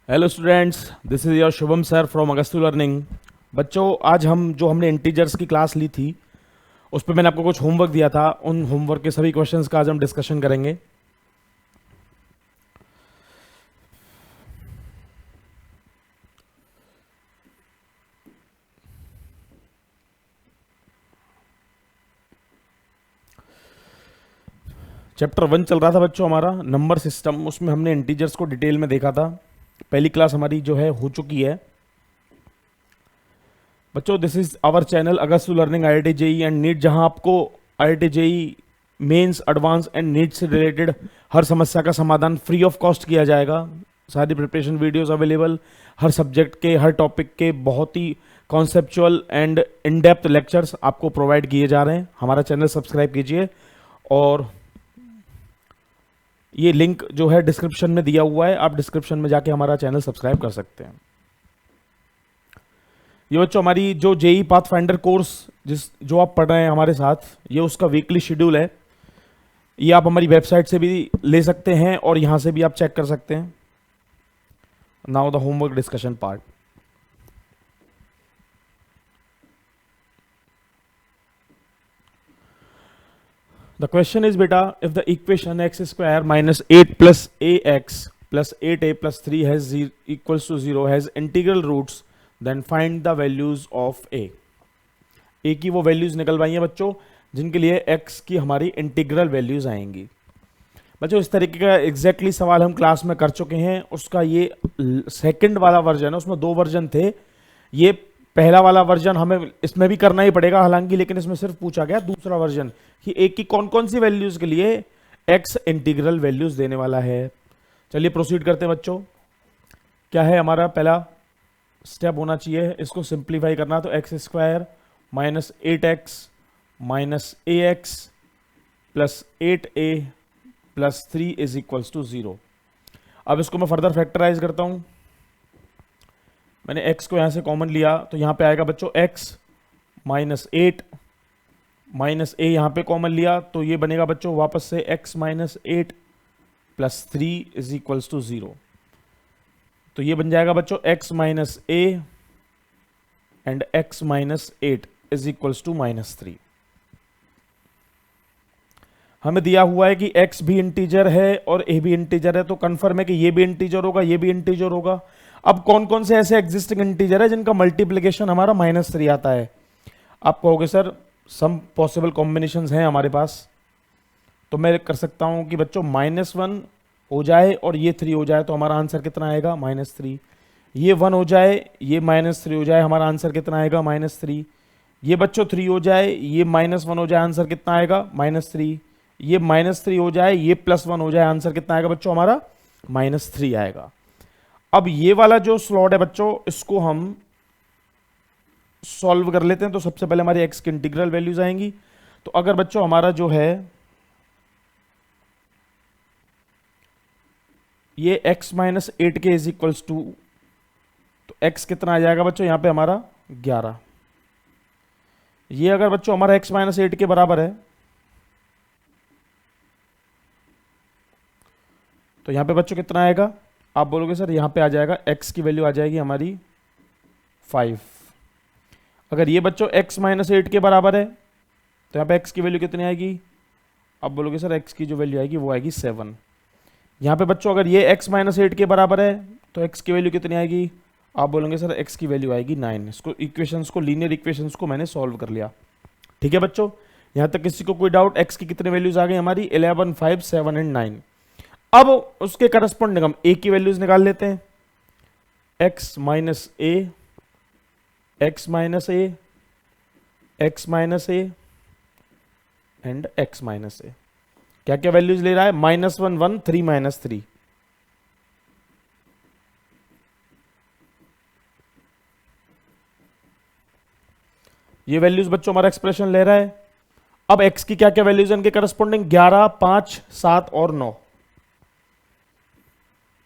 Hello students, this is your Shubham sir from Agastu learning. बच्चों, आज हमने इंटीजर्स की क्लास ली थी, उस पर मैंने आपको कुछ होमवर्क दिया था। उन होमवर्क के सभी क्वेश्चंस का आज हम डिस्कशन करेंगे। चैप्टर 1 चल रहा था बच्चों हमारा नंबर सिस्टम, उसमें हमने इंटीजर्स को डिटेल में देखा था। पहली क्लास हमारी जो है हो चुकी है। बच्चों, this is our channel Agastu learning IIT JEE and NEET, जहां आपको IIT JEE mains, advance and NEET से रिलेटेड हर समस्या का समाधान फ्री ऑफ कॉस्ट किया जाएगा। सारी प्रिपरेशन वीडियोस अवेलेबल, हर सब्जेक्ट के, हर टॉपिक के बहुत ही conceptual and in depth lectures आपको प्रोवाइड किए जा रहे हैं। हमारा चैनल सब्सक्राइब कीजिए और ये लिंक जो है डिस्क्रिप्शन में दिया हुआ है, आप डिस्क्रिप्शन में जाके हमारा चैनल सब्सक्राइब कर सकते हैं। ये बच्चों हमारी जो जेई पाथ फाइंडर कोर्स जो आप पढ़ रहे हैं हमारे साथ, ये उसका वीकली शेड्यूल है। ये आप हमारी वेबसाइट से भी ले सकते हैं और यहां से भी आप चेक कर सकते हैं। Now the homework discussion part. The question is बेटा, if the equation X square minus 8 plus A x plus 8a plus 3 has equals to 0 has integral roots, then find the values of A. की वो values निकलवाई हैं बच्चों जिनके लिए x की हमारी integral values आएंगी। बच्चों, इस तरीके का एग्जैक्टली सवाल हम क्लास में कर चुके हैं। उसका ये सेकंड वाला वर्जन है, उसमें 2 वर्जन थे। ये पहला वाला वर्जन हमें इसमें भी करना ही पड़ेगा हालांकि, लेकिन इसमें सिर्फ पूछा गया दूसरा वर्जन कि a की कौन कौन सी वैल्यूज के लिए x इंटीग्रल वैल्यूज देने वाला है। चलिए प्रोसीड करते हैं बच्चों। क्या है हमारा पहला स्टेप होना चाहिए, इसको सिंप्लीफाई करना। तो x square minus 8x minus A x plus 8a plus 3 is equals to 0। अब इसको मैं फर्दर फैक्टराइज करता हूं। मैंने x को यहां से कॉमन लिया तो यहां पे आएगा बच्चों x माइनस 8 माइनस a, यहां पे कॉमन लिया तो ये बनेगा बच्चों वापस से x minus 8 plus 3 is equals to 0। तो ये बन जाएगा बच्चों x minus a and x minus 8 is equals to minus 3। हमें दिया हुआ है कि x भी इंटीजर है और a भी इंटीजर है, तो कंफर्म है कि ये भी इंटीजर होगा, ये भी इंटीजर होगा। अब कौन कौन से ऐसे एग्जिस्टिंग इंटीजर है जिनका मल्टीप्लीकेशन हमारा -3 आता है। आप कहोगे सर सम पॉसिबल कॉम्बिनेशंस हैं हमारे पास, तो मैं कर सकता हूं कि बच्चों -1 हो जाए और ये 3 हो जाए तो हमारा आंसर कितना आएगा -3। ये 1 हो जाए, ये -3 हो जाए, हमारा आंसर कितना आएगा -3। ये बच्चों 3 हो जाए, ये -1 हो जाए, आंसर कितना आएगा -3। ये -3 हो जाए, ये +1 हो जाए, आंसर कितना आएगा बच्चों हमारा -3 आएगा। अब ये वाला जो स्लॉट है बच्चों, इसको हम सॉल्व कर लेते हैं। तो सबसे पहले हमारी x की इंटीग्रल वैल्यूज आएंगी। तो अगर बच्चों हमारा जो है ये x माइनस 8 के इज इक्वल्स टू, तो x कितना आ जाएगा बच्चों यहां पे हमारा 11। ये अगर बच्चों हमारा x माइनस 8 के बराबर है तो यहां पे बच्चों कितना आएगा, आप बोलोगे सर यहां पे आ जाएगा x की वैल्यू आ जाएगी हमारी 5। अगर ये बच्चों x माइनस 8 के बराबर है तो यहां पे x की वैल्यू कितनी आएगी, आप बोलोगे सर x की जो वैल्यू आएगी वो आएगी 7। यहां पे बच्चों अगर ये x माइनस 8 के बराबर है तो x की वैल्यू कितनी आएगी, आप बोलेंगे सर x की वैल्यू आएगी 9। इसको इक्वेशंस को, लीनियर इक्वेशंस को मैंने सॉल्व कर लिया। ठीक है बच्चों, यहां तक किसी को कोई डाउट? x की कितनी वैल्यूज आ गई हमारी 11, 5, 7 एंड 9। अब उसके करस्पॉन्डिंग हम a की वैल्यूज निकाल लेते हैं। x minus a, x minus a, x minus a and x minus a। क्या क्या वैल्यूज ले रहा है, -1, 1, 3, -3। ये वैल्यूज बच्चों हमारा एक्सप्रेशन ले रहा है। अब x की क्या क्या वैल्यूज है इनके करस्पॉन्डिंग, 11, 5, 7 और 9।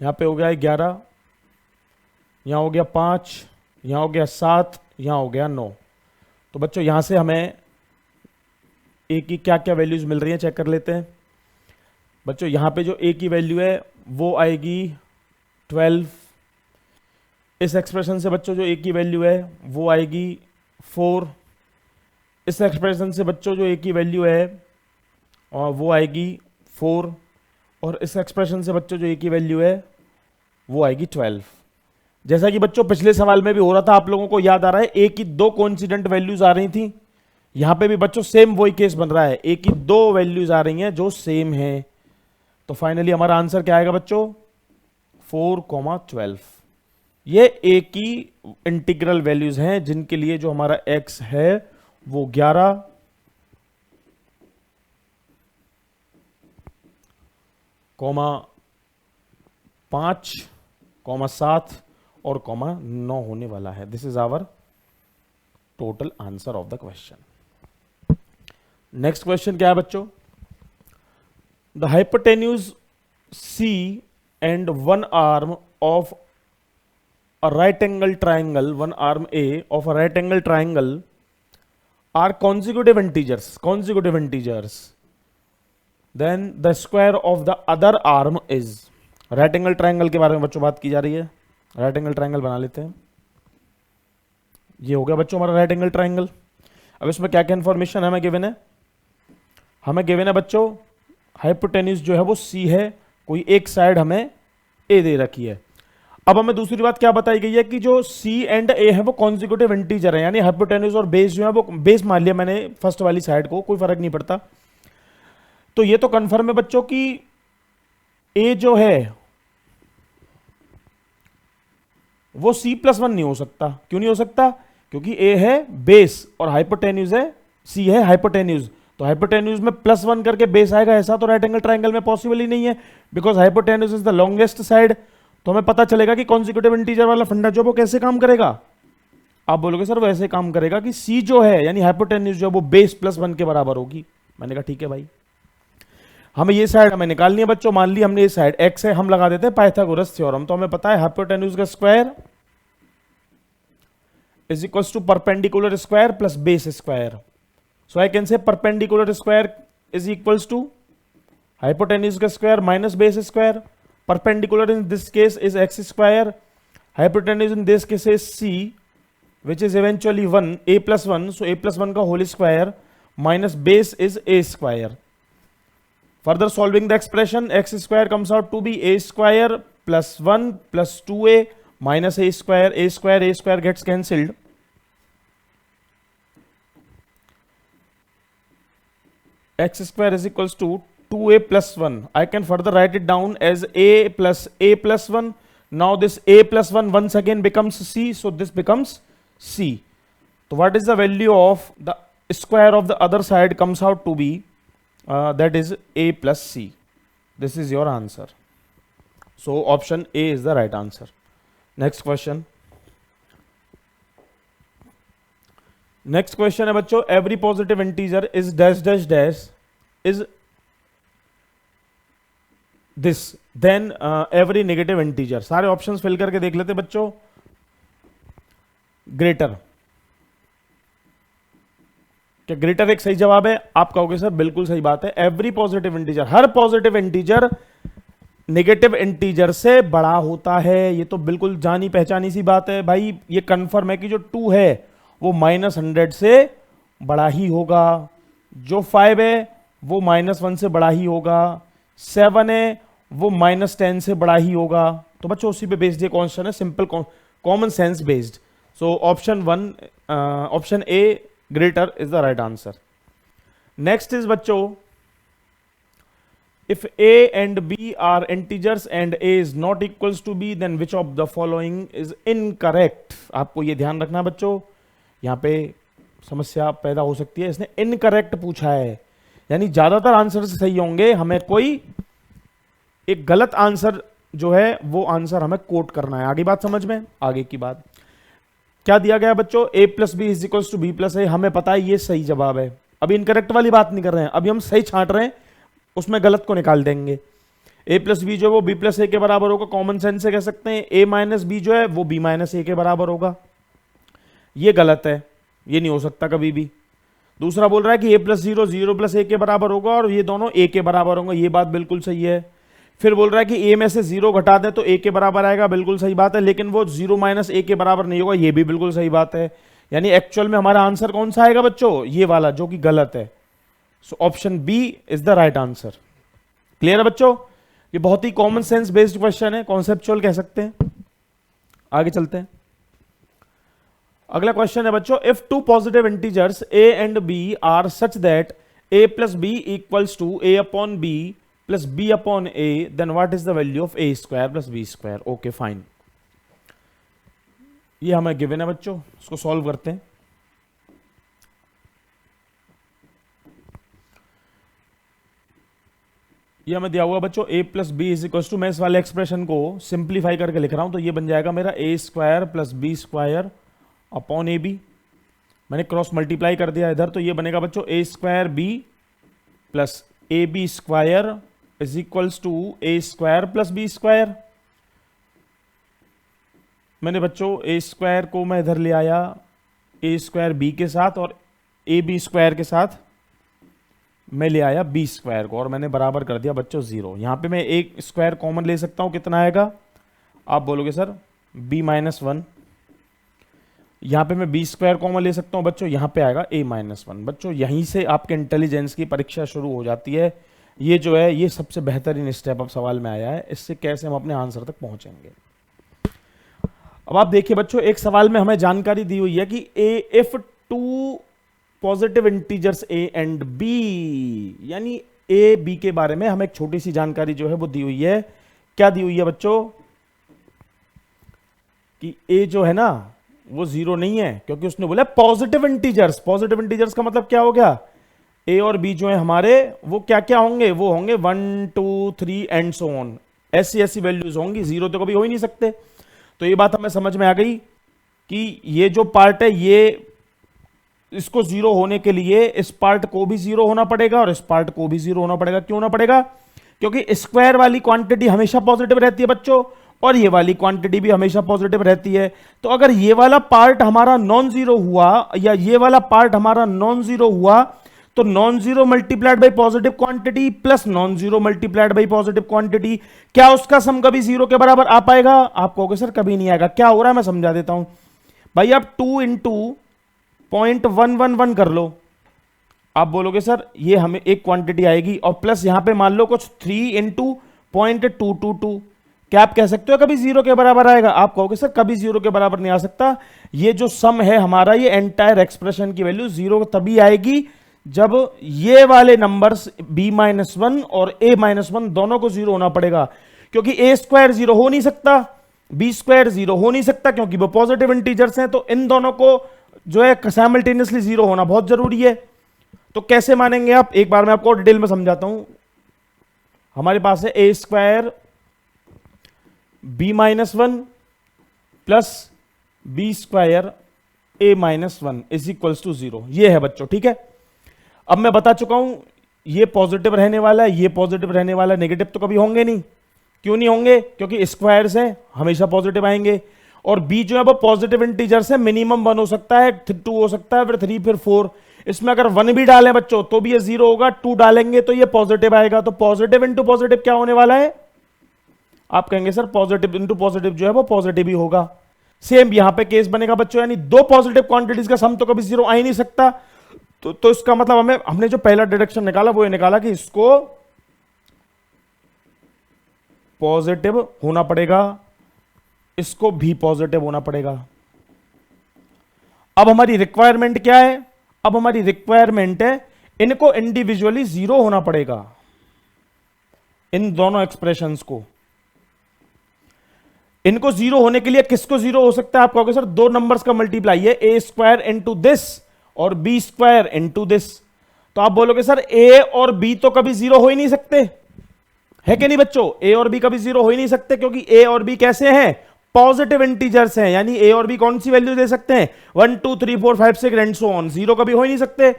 यहां पे हो गया है 11, यहां हो गया 5, यहां हो गया 7, यहां हो गया 9। तो बच्चों यहां से हमें a की क्या क्या वैल्यूज मिल रही है चेक कर लेते हैं। बच्चों यहां पे जो a की वैल्यू है वो आएगी 12, इस एक्सप्रेशन से बच्चों जो ए की वैल्यू है वो आएगी 4। इस एक्सप्रेशन से बच्चों जो ए की वैल्यू है और वो आएगी 4, और इस एक्सप्रेशन से बच्चों जो ए की वैल्यू है वो आएगी 12। जैसा कि बच्चों पिछले सवाल में भी हो रहा था, आप लोगों को याद आ रहा है ए की 2 कोइंसिडेंट वैल्यूज आ रही थी, यहां पे भी बच्चों सेम वही केस बन रहा है, ए की 2 वैल्यूज आ रही हैं जो सेम है। तो फाइनली हमारा आंसर क्या आएगा बच्चों? 4,12। ये ए की इंटीग्रल वैल्यूज हैं जिनके लिए जो हमारा एक्स है वो 11, 5, 7 और 9 होने वाला है। This is our total answer of the question. Next question क्या है बच्चों? The hypotenuse C and one arm of a right angle triangle, one arm A of a right angle triangle are consecutive integers, then the square of the other arm is। right angle triangle के बारे में बच्चों बात की जा रही है। right angle triangle बना लेते हैं। ये हो गया बच्चों हमारा right angle triangle। अब इसमें क्या क्या इंफॉर्मेशन हमें गिवन है? हमें गिवन है बच्चों हाइपोटेन्यूज जो है वो C है, कोई एक साइड हमें A दे रखी है। अब हमें दूसरी बात क्या बताई गई है कि जो C एंड A है वो कॉन्जिक्यूटिव इंटीजर है, यानी हाइपोटेन्यूज और बेस जो है वो बेस मान लिया मैंने फर्स्ट वाली साइड को, कोई फर्क नहीं पड़ता। तो ये तो कंफर्म है बच्चों कि A जो है वो C+1 नहीं हो सकता। क्यों नहीं हो सकता? क्योंकि A है बेस और हाइपोटेन्यूज है C है हाइपोटेन्यूज, तो हाइपोटेन्यूज में +1 करके बेस आएगा, ऐसा तो राइट एंगल ट्राइंगल में पॉसिबल ही नहीं है, because hypotenuse is the longest side. तो हमें पता चलेगा कि कॉन्जिक्यूटिव इंटीजर वाला फंडा जो वो कैसे काम करेगा। आप बोलोगे सर वो ऐसे काम करेगा कि C जो है यानी हाइपोटेन्यूज जो है वो बेस +1 के बराबर होगी। मैंने कहा ठीक है भाई, हमें ये साइड हमें निकालनी है बच्चों। मान ली हमने ये साइड x है, हम लगा देते हैं पाइथागोरस थ्योरम। तो हमें पता है हाइपोटेन्यूज का square is equals to perpendicular square plus base square. So I can say perpendicular square is equals to hypotenuse का square minus base square. Perpendicular in this case is x square, hypotenuse in this case is C, which is eventually 1, a plus 1, so a plus 1 का whole square minus base is a square. Further solving the expression, x square comes out to be a square plus 1 plus 2a minus a square gets cancelled. X square is equals to 2a plus 1. I can further write it down as a plus 1. Now this a plus 1 once again becomes C, so this becomes C. So what is the value of the square of the other side comes out to be that is a plus C. This is your answer. So option A is the right answer. Next question. Next question है बच्चों, every positive integer is dash dash dash is this then every negative integer. सारे options fill करके देख लेते बच्चों। Greater, क्या greater एक सही जवाब है? आप कहोगे सर बिल्कुल सही बात है। एवरी पॉजिटिव इंटीजर, हर पॉजिटिव इंटीजर नेगेटिव इंटीजर से बड़ा होता है। ये तो बिल्कुल जानी पहचानी सी बात है भाई। ये कंफर्म है कि जो 2 है वो -100 से बड़ा ही होगा, जो 5 है वो -1 से बड़ा ही होगा, 7 है वो -10 से बड़ा ही होगा। तो बच्चों उसी पे बेस्ड ये क्वेश्चन है, simple common sense based. So option A greater is the right answer. Next is बच्चों, if a and b are integers and a is not equals to b, then which of the following is incorrect। आपको ये ध्यान रखना है बच्चों, यहां पे समस्या पैदा हो सकती है। इसने इनकरेक्ट पूछा है, यानी ज्यादातर आंसर सही होंगे, हमें कोई एक गलत आंसर जो है वो आंसर हमें कोट करना है। आगे बात समझ में? आगे की बात क्या दिया गया बच्चों? a plus B is equals to B plus A. हमें पता है ये सही जवाब है। अभी इनकरेक्ट वाली बात नहीं कर रहे हैं, अभी हम सही छांट रहे हैं, उसमें गलत को निकाल देंगे। a प्लस बी जो है वो b प्लस ए के बराबर होगा। कॉमन सेंस से कह सकते हैं a माइनस बी जो है वो b माइनस ए के बराबर होगा। ये गलत है, ये नहीं हो सकता कभी भी। दूसरा बोल रहा है कि a प्लस 0 0 प्लस ए के बराबर होगा और ये दोनों a के बराबर होंगे। ये बात बिल्कुल सही है। फिर बोल रहा है कि ए में से 0 घटा दें तो ए के बराबर आएगा, बिल्कुल सही बात है, लेकिन वो 0 माइनस ए के बराबर नहीं होगा, ये भी बिल्कुल सही बात है। यानी एक्चुअल में हमारा आंसर कौन सा आएगा बच्चों, ये वाला, जो कि गलत है। So option B is the right answer. Clear है बच्चों? ये बहुत ही कॉमन सेंस बेस्ड क्वेश्चन है, कॉन्सेप्चुअल कह सकते हैं। आगे चलते हैं। अगला क्वेश्चन है बच्चों, if two positive integers A and B are such that A plus B equals to A upon B plus B upon A, then what is the value of A square plus B square. Okay fine, ये हमें given है बच्चों, इसको solve करते हैं। ये हमें दिया हुआ बच्चों a plus B is equal to, मैं इस वाले एक्सप्रेशन को सिंप्लीफाई करके लिख रहा हूं, तो ये बन जाएगा मेरा a square plus B square upon A B. मैंने क्रॉस मल्टीप्लाई कर दिया इधर, तो ये बनेगा बच्चों a square B plus A B square is equals to A square plus B square. मैंने बच्चों a स्क्वायर को मैं इधर ले आया a स्क्वायर बी के साथ, और ए बी स्क्वायर के साथ मैं ले आया बी स्क्वायर को, और मैंने बराबर कर दिया बच्चों 0। यहां पे मैं एक स्क्वायर कॉमन ले सकता हूं, कितना आएगा? आप बोलोगे सर b माइनस 1। यहां पे मैं बी स्क्वायर कॉमन ले सकता हूं बच्चों, यहां पे आएगा a माइनस 1। बच्चों यहीं से आपके इंटेलिजेंस की परीक्षा शुरू हो जाती है। ये जो है ये सबसे बेहतरीन स्टेप अब सवाल में आया है, इससे कैसे हम अपने आंसर तक पहुंचेंगे। अब आप देखिए बच्चों, एक सवाल में हमें जानकारी दी हुई है कि if two positive integers a and b, यानी a b के बारे में हमें एक छोटी सी जानकारी जो है वो दी हुई है। क्या दी हुई है बच्चों? कि a जो है ना वो 0 नहीं है, क्योंकि उसने बोला पॉजिटिव इंटीजर्स। पॉजिटिव इंटीजर्स का मतलब क्या हो गया? a और b जो है हमारे, वो क्या क्या होंगे? वो होंगे 1 2 3 एंड सो ऑन, ऐसी ऐसी वैल्यूज होंगी, 0 तो कभी हो ही नहीं सकते। तो ये बात हमें समझ में आ गई कि ये जो पार्ट है, ये इसको 0 होने के लिए इस पार्ट को भी 0 होना पड़ेगा और इस पार्ट को भी 0 होना पड़ेगा। क्यों होना पड़ेगा? क्योंकि स्क्वायर वाली क्वांटिटी हमेशा पॉजिटिव रहती है बच्चों, और ये वाली क्वांटिटी भी हमेशा पॉजिटिव रहती है। तो अगर ये वाला पार्ट हमारा नॉन जीरो हुआ या ये वाला पार्ट हमारा नॉन जीरो हुआ, तो non zero multiplied by positive quantity plus non zero multiplied by positive quantity, क्या उसका सम कभी 0 के बराबर आ पाएगा? आप कहोगे सर कभी नहीं आएगा। क्या हो रहा है मैं समझा देता हूं भाई। आप 2 इंटू 0.111 कर लो, आप बोलोगे सर ये हमें एक क्वांटिटी आएगी, और प्लस यहां पे मान लो कुछ 3 इंटू 0.222, क्या आप कह सकते हो कभी 0 के बराबर आएगा? आप कहोगे सर कभी 0 के बराबर नहीं आ सकता। ये जो सम है हमारा, ये एंटायर एक्सप्रेशन की वैल्यू 0 तभी आएगी जब ये वाले नंबर्स b-1 और a-1 दोनों को 0 होना पड़ेगा, क्योंकि a स्क्वायर 0 हो नहीं सकता, b स्क्वायर 0 हो नहीं सकता, क्योंकि वो पॉजिटिव इंटीजर्स हैं। तो इन दोनों को जो है साइमल्टेनियसली 0 होना बहुत जरूरी है। तो कैसे मानेंगे आप? एक बार मैं आपको डिटेल में समझाता हूं। हमारे पास है a square b-1 plus b square a-1 is equals to 0। ये है बच्चों, ठीक है। अब मैं बता चुका हूं ये पॉजिटिव रहने वाला है, ये पॉजिटिव रहने वाला है, नेगेटिव तो कभी होंगे नहीं। क्यों नहीं होंगे? क्योंकि स्क्वायर्स हैं, हमेशा पॉजिटिव आएंगे। और b जो है वो पॉजिटिव इंटीजर्स है, मिनिमम 1 हो सकता है, 2 हो सकता है, फिर 3, फिर 4। इसमें अगर 1 भी डालें बच्चों तो भी ये 0 होगा, 2 डालेंगे तो ये पॉजिटिव आएगा। तो पॉजिटिव इंटू पॉजिटिव क्या होने वाला है? आप कहेंगे सर पॉजिटिव इंटू पॉजिटिव जो है वो पॉजिटिव ही होगा। सेम यहां पे केस बनेगा बच्चों, यानी दो पॉजिटिव क्वांटिटीज का सम तो कभी 0 आ ही नहीं सकता। तो इसका मतलब हमने जो पहला डिडक्शन निकाला वो ये निकाला कि इसको पॉजिटिव होना पड़ेगा, इसको भी पॉजिटिव होना पड़ेगा। अब हमारी रिक्वायरमेंट क्या है? अब हमारी रिक्वायरमेंट है इनको इंडिविजुअली 0 होना पड़ेगा, इन दोनों एक्सप्रेशंस को। इनको 0 होने के लिए किसको 0 हो सकता है? आप कहोगे सर दो नंबर्स का मल्टीप्लाई है, a स्क्वायर इंटू दिस और b स्क्वायर इंटू दिस। तो आप बोलोगे सर a और b तो कभी 0 हो ही नहीं सकते, है कि नहीं बच्चों? a और b कभी 0 हो ही नहीं सकते, क्योंकि a और b कैसे हैं? पॉजिटिव इंटीजर्स हैं। यानी a और b कौन सी वैल्यू दे सकते हैं? 1 2 3 4 5 6 एंड सो ऑन। 0 कभी हो ही नहीं सकते।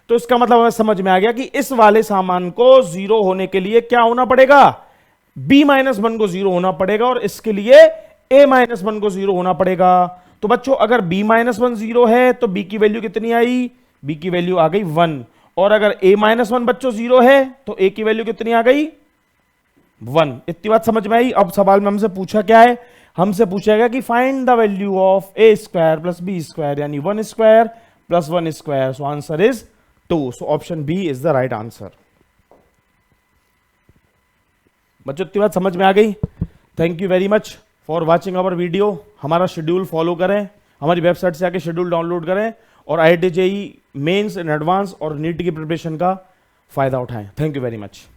तो इसका मतलब हमें समझ में आ गया कि इस वाले सामान को 0 होने के लिए क्या होना पड़ेगा? b-1 को 0 होना पड़ेगा, और इसके लिए a-1 को 0 होना पड़ेगा। तो बच्चों अगर b-1 0 है तो b की वैल्यू कितनी आई? b की वैल्यू आ गई 1। और अगर a-1 बच्चों 0 है तो a की वैल्यू कितनी आ गई? 1। इतनी बात समझ में आई। अब सवाल में हमसे पूछा क्या है, हमसे पूछेगा कि find the value of A square plus B square यानी 1 square plus 1 square. So answer is 2। So option B is the right answer. बच्चों इतनी बात समझ में आ गई। Thank you very much for watching our video. हमारा शेड्यूल फॉलो करें, हमारी वेबसाइट से आके शेड्यूल डाउनलोड करें और IIT JEE mains in advance और नीट की प्रिपरेशन का फायदा उठाएं। Thank you very much.